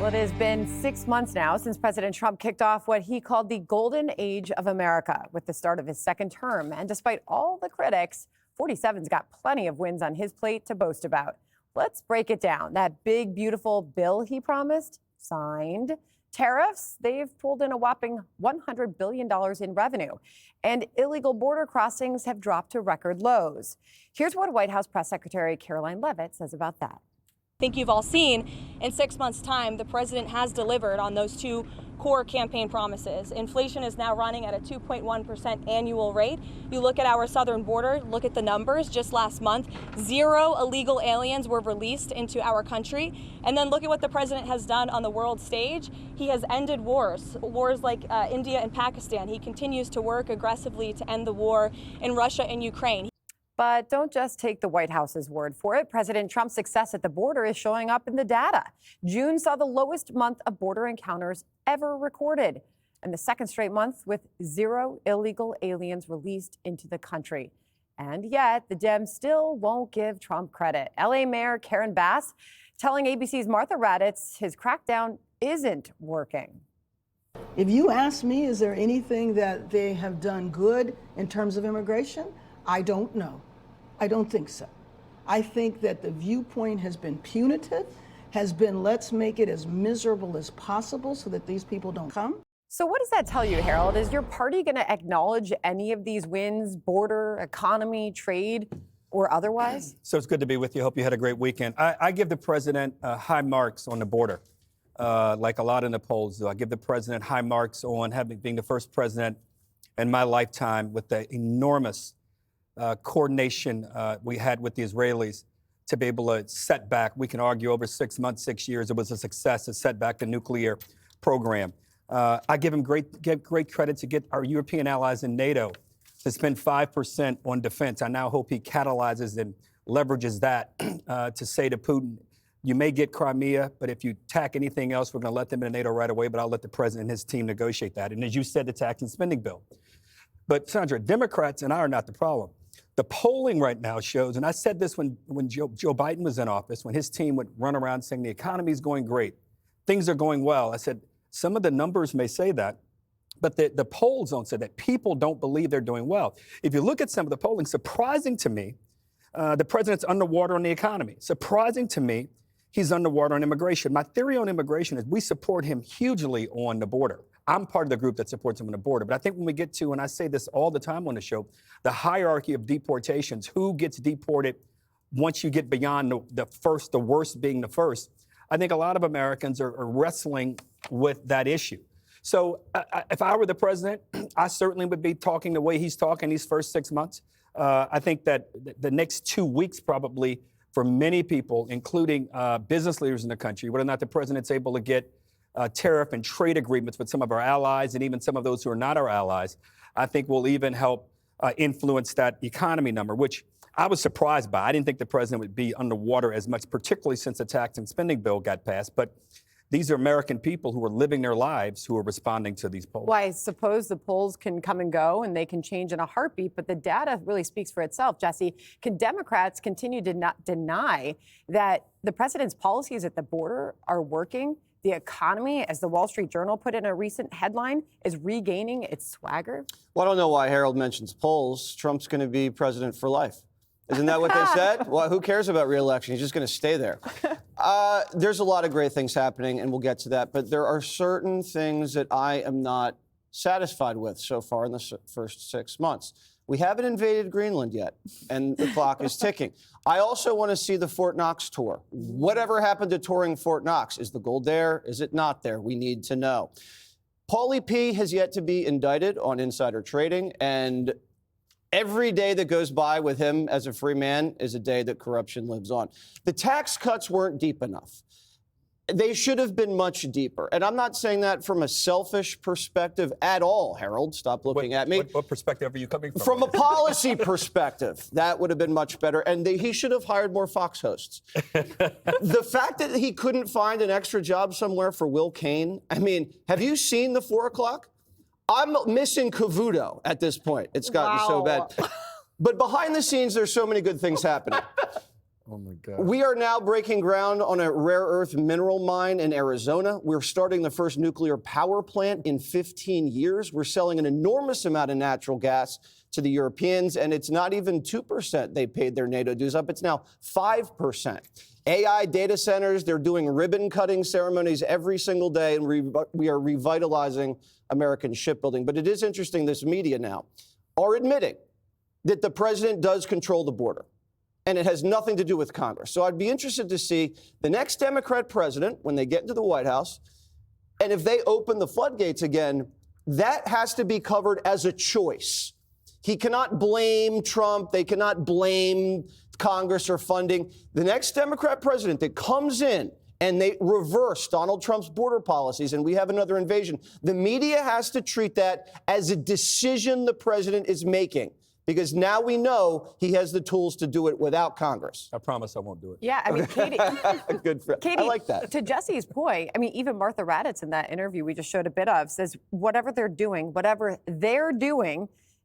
Well, it has been 6 months now since President Trump kicked off what he called the golden age of America with the start of his second term. And despite all the critics, 47's got plenty of wins on his plate to boast about. Let's break it down. That big, beautiful bill he promised, signed. Tariffs, they've pulled in a whopping $100 billion in revenue. And illegal border crossings have dropped to record lows. Here's what White House Press Secretary Caroline Leavitt says about that. I think you've all seen in 6 months' time, the president has delivered on those two core campaign promises. Inflation is now running at a 2.1% annual rate. You look at our southern border, look at the numbers. Just last month, 0 illegal aliens were released into our country. And then look at what the president has done on the world stage. He has ended wars like India and Pakistan. He continues to work aggressively to end the war in Russia and Ukraine. But don't just take the White House's word for it. President Trump's success at the border is showing up in the data. June saw the lowest month of border encounters ever recorded, and the second straight month with 0 illegal aliens released into the country. And yet, the Dems still won't give Trump credit. L.A. Mayor Karen Bass telling ABC's Martha Raddatz his crackdown isn't working. If you ask me, is there anything that they have done good in terms of immigration? I don't know. I don't think so. I think that the viewpoint has been punitive, has been let's make it as miserable as possible so that these people don't come. So what does that tell you, Harold? Is your party going to acknowledge any of these wins, border, economy, trade, or otherwise? So it's good to be with you. Hope you had a great weekend. I give the president high marks on the border, like a lot in the polls do. I give the president high marks on being the first president in my lifetime with the enormous coordination we had with the Israelis to be able to set back. We can argue over 6 months, 6 years, it was a success to set back the nuclear program. I give him great credit to get our European allies in NATO to spend 5% on defense. I now hope he catalyzes and leverages that to say to Putin, you may get Crimea, but if you tack anything else, we're going to let them into NATO right away, but I'll let the president and his team negotiate that. And as you said, the tax and spending bill. But Sandra, Democrats and I are not the problem. The polling right now shows, and I said this when Joe Biden was in office, when his team would run around saying the economy is going great, things are going well. I said, some of the numbers may say that, but the polls don't say that. People don't believe they're doing well. If you look at some of the polling, surprising to me, the president's underwater on the economy. Surprising to me, he's underwater on immigration. My theory on immigration is we support him hugely on the border. I'm part of the group that supports him on the border. But I think when we get to, and I say this all the time on the show, the hierarchy of deportations, who gets deported once you get beyond the worst being the first, I think a lot of Americans are wrestling with that issue. So if I were the president, I certainly would be talking the way he's talking these first 6 months. I think that the next 2 weeks probably for many people, including business leaders in the country, whether or not the president's able to get tariff and trade agreements with some of our allies and even some of those who are not our allies, I think will even help influence that economy number, which I was surprised by. I didn't think the president would be underwater as much, particularly since the tax and spending bill got passed. But these are American people who are living their lives who are responding to these polls. Well, I suppose the polls can come and go and they can change in a heartbeat, but the data really speaks for itself. Jesse, can Democrats continue to not deny that the president's policies at the border are working? The economy, as the Wall Street Journal put in a recent headline, is regaining its swagger? Well, I don't know why Harold mentions polls. Trump's going to be president for life. Isn't that what they said? Well, who cares about re-election? He's just going to stay there. There's a lot of great things happening, and we'll get to that. But there are certain things that I am not satisfied with so far in the first 6 months. We haven't invaded Greenland yet, and the clock is ticking. I also want to see the Fort Knox tour. Whatever happened to touring Fort Knox? Is the gold there? Is it not there? We need to know. Paulie P. has yet to be indicted on insider trading, and every day that goes by with him as a free man is a day that corruption lives on. The tax cuts weren't deep enough. They should have been much deeper. And I'm not saying that from a selfish perspective at all, Harold. Stop looking at me. What perspective are you coming from? From a policy perspective, that would have been much better. And he should have hired more Fox hosts. The fact that he couldn't find an extra job somewhere for Will Cain, I mean, have you seen the 4 o'clock? I'm missing Cavuto at this point. It's gotten so bad. But behind the scenes, there's so many good things happening. Oh my God. We are now breaking ground on a rare earth mineral mine in Arizona. We're starting the first nuclear power plant in 15 years. We're selling an enormous amount of natural gas to the Europeans, and it's not even 2% they paid their NATO dues up. It's now 5%. AI data centers, they're doing ribbon cutting ceremonies every single day, and we are revitalizing American shipbuilding. But it is interesting, this media now are admitting that the president does control the border, and it has nothing to do with Congress. So I'd be interested to see the next Democrat president, when they get into the White House, and if they open the floodgates again, that has to be covered as a choice. He cannot blame Trump. They cannot blame Congress or funding. The next Democrat president that comes in and they reverse Donald Trump's border policies and we have another invasion, the media has to treat that as a decision the president is making, because now we know he has the tools to do it without Congress. I promise I won't do it. Yeah, I mean, Katie. Good friend. Katie, I like that. To Jesse's point, I mean, even Martha Raddatz in that interview we just showed a bit of says whatever they're doing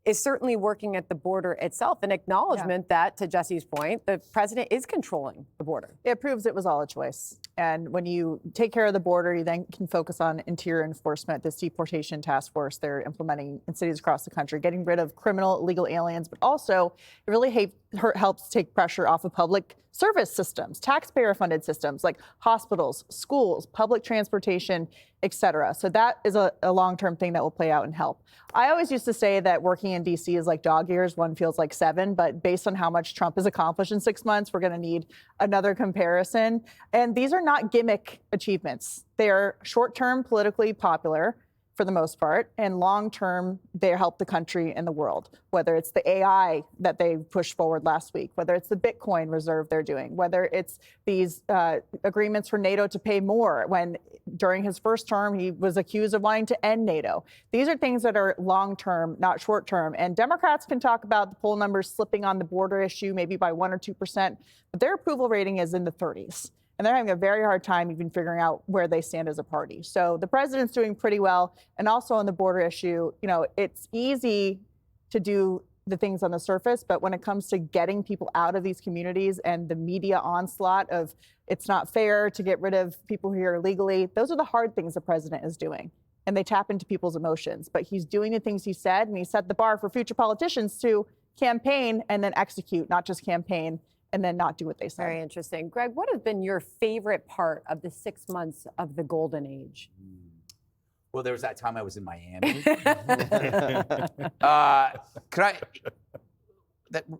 is certainly working at the border itself, an acknowledgement that, to Jesse's point, the president is controlling the border. It proves it was all a choice. And when you take care of the border, you then can focus on interior enforcement, this deportation task force they're implementing in cities across the country, getting rid of criminal, illegal aliens, but also it really helps take pressure off of public service systems, taxpayer-funded systems like hospitals, schools, public transportation, et cetera. So that is a long-term thing that will play out and help. I always used to say that working in D.C. is like dog years. One feels like 7, but based on how much Trump has accomplished in 6 months, we're going to need another comparison. And these are not gimmick achievements. They are short-term politically popular for the most part, and long-term, they help the country and the world, whether it's the AI that they pushed forward last week, whether it's the Bitcoin reserve they're doing, whether it's these agreements for NATO to pay more when during his first term, he was accused of wanting to end NATO. These are things that are long-term, not short-term. And Democrats can talk about the poll numbers slipping on the border issue, maybe by 1 or 2%, but their approval rating is in the 30s. And they're having a very hard time even figuring out where they stand as a party. So the president's doing pretty well. And also on the border issue, you know, it's easy to do the things on the surface, but when it comes to getting people out of these communities and the media onslaught of it's not fair to get rid of people here illegally, those are the hard things the president is doing. And they tap into people's emotions. But he's doing the things he said, and he set the bar for future politicians to campaign and then execute, not just campaign and then not do what they say. Very interesting. Greg, what has been your favorite part of the 6 months of the golden age? Well, there was that time I was in Miami.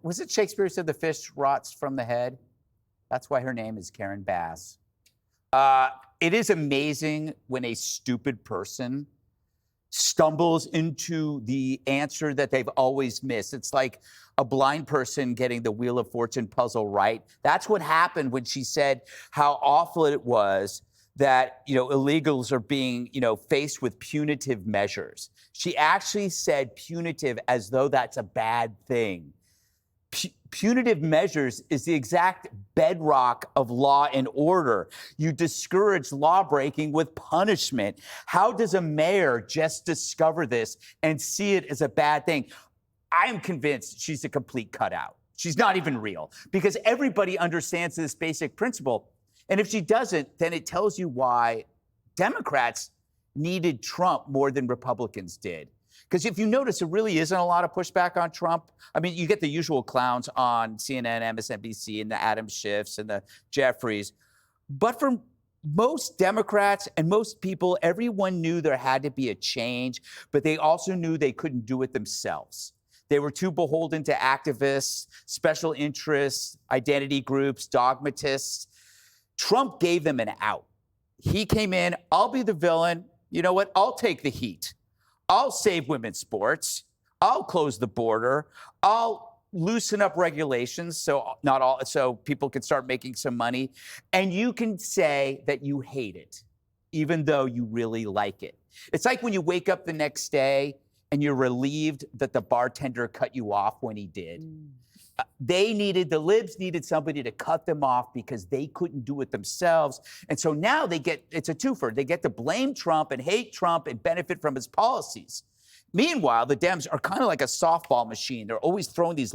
Was it Shakespeare who said the fish rots from the head? That's why her name is Karen Bass. It is amazing when a stupid person stumbles into the answer that they've always missed. It's like a blind person getting the Wheel of Fortune puzzle right. That's what happened when she said how awful it was that, you know, illegals are being, you know, faced with punitive measures. She actually said punitive as though that's a bad thing. Punitive measures is the exact bedrock of law and order. You discourage lawbreaking with punishment. How does a mayor just discover this and see it as a bad thing? I am convinced she's a complete cutout. She's not even real, because everybody understands this basic principle. And if she doesn't, then it tells you why Democrats needed Trump more than Republicans did. Because if you notice, there really isn't a lot of pushback on Trump. I mean, you get the usual clowns on CNN, MSNBC, and the Adam Schiffs and the Jeffries. But for most Democrats and most people, everyone knew there had to be a change, but they also knew they couldn't do it themselves. They were too beholden to activists, special interests, identity groups, dogmatists. Trump gave them an out. He came in, I'll be the villain. You know what? I'll take the heat. I'll save women's sports. I'll close the border. I'll loosen up regulations so people can start making some money. And you can say that you hate it, even though you really like it. It's like when you wake up the next day and you're relieved that the bartender cut you off when he did. The libs needed somebody to cut them off because they couldn't do it themselves. And so now it's a twofer. They get to blame Trump and hate Trump and benefit from his policies. Meanwhile, the Dems are kind of like a softball machine. They're always throwing these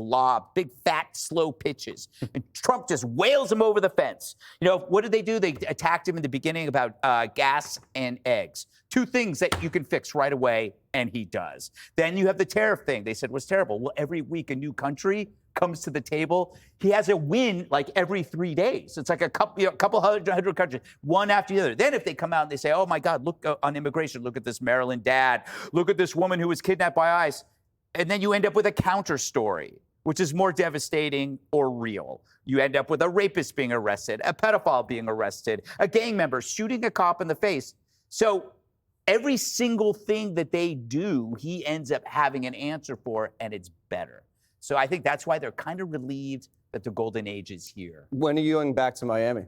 big, fat, slow pitches. And Trump just wails them over the fence. You know, what did they do? They attacked him in the beginning about gas and eggs. Two things that you can fix right away, and he does. Then you have the tariff thing. They said was terrible. Well, every week a new country comes to the table. He has a win like every 3 days. It's like a couple hundred countries, one after the other. Then if they come out and they say, oh my God, look on immigration, look at this Maryland dad, look at this woman who was kidnapped by ICE. And then you end up with a counter story, which is more devastating or real. You end up with a rapist being arrested, a pedophile being arrested, a gang member shooting a cop in the face. So every single thing that they do, he ends up having an answer for, and it's better. So I think that's why they're kind of relieved that the golden age is here. When are you going back to Miami?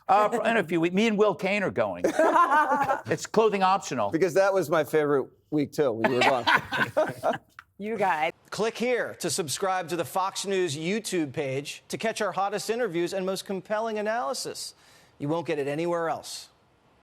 In a few weeks. Me and Will Kane are going. It's clothing optional. Because that was my favorite week, too, when you were gone. You guys. Click here to subscribe to the Fox News YouTube page to catch our hottest interviews and most compelling analysis. You won't get it anywhere else.